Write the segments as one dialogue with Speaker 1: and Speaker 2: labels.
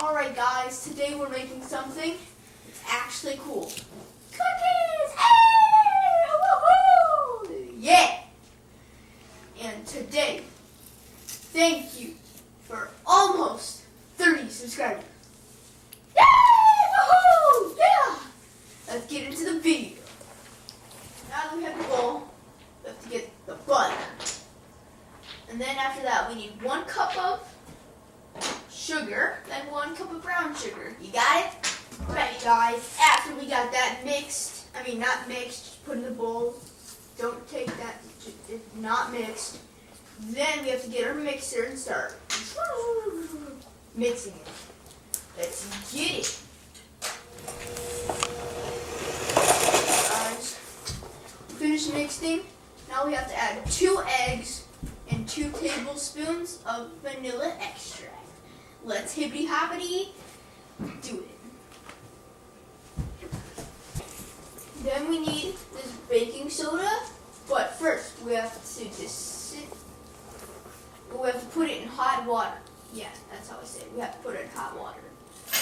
Speaker 1: Alright guys, today we're making something that's actually cool. Cookies! Hey! Woohoo! Yeah! And today, thank you for almost 30 subscribers. Yay! Woohoo! Yeah! Let's get into the video. Now that we have the bowl, we have to get the butter. And then after that, we need 1 cup of sugar, then 1 cup of brown sugar. You got it? Alright guys, after we got that mixed, not mixed, just put in the bowl. Don't take that, it's not mixed. Then we have to get our mixer and start mixing it. Let's get it. Guys, finish mixing. Now we have to add 2 eggs and 2 tablespoons of vanilla extract. Let's hippity hoppity do it. Then we need this baking soda, but first we have to put it in hot water. Yeah, that's how I say it. We have to put it in hot water.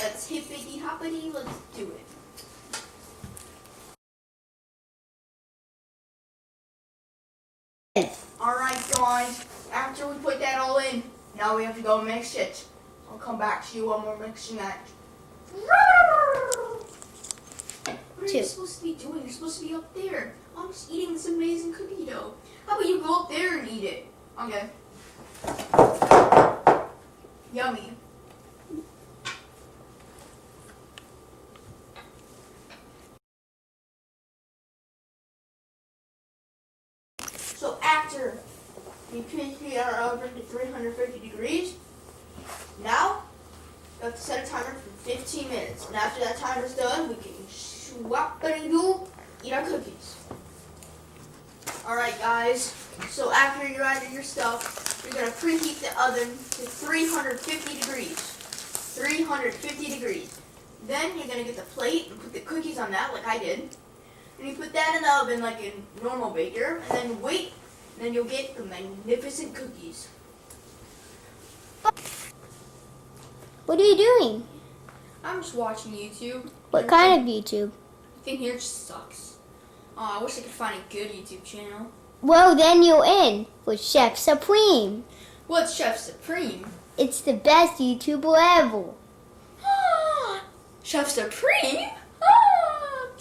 Speaker 1: Let's hippity hoppity, let's do it. Alright guys, after we put that all in, now we have to go mix it. I'll come back to you when we're mixing that. What are you supposed to be doing? You're supposed to be up there. I'm just eating this amazing cookie dough. How about you go up there and eat it? Okay. Yummy. So after we preheat our oven to 350 degrees, now we have to set a timer for 15 minutes. And after that timer's done, we can swap-a-doo, eat our cookies. Alright guys, so after you added your stuff, you're going to preheat the oven to 350 degrees. 350 degrees. Then you're going to get the plate and put the cookies on that like I did. And you put that in the oven like a normal baker, and then wait, and then you'll get the magnificent cookies.
Speaker 2: What are you doing?
Speaker 1: I'm just watching YouTube.
Speaker 2: What kind of YouTube?
Speaker 1: Everything here just sucks. Oh, I wish I could find a good YouTube channel.
Speaker 2: Well, then you're in with Chef Supreme.
Speaker 1: What's Chef Supreme?
Speaker 2: It's the best YouTuber ever.
Speaker 1: Chef Supreme?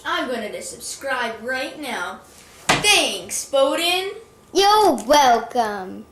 Speaker 1: I'm going to subscribe right now. Thanks, Bowden.
Speaker 2: You're welcome.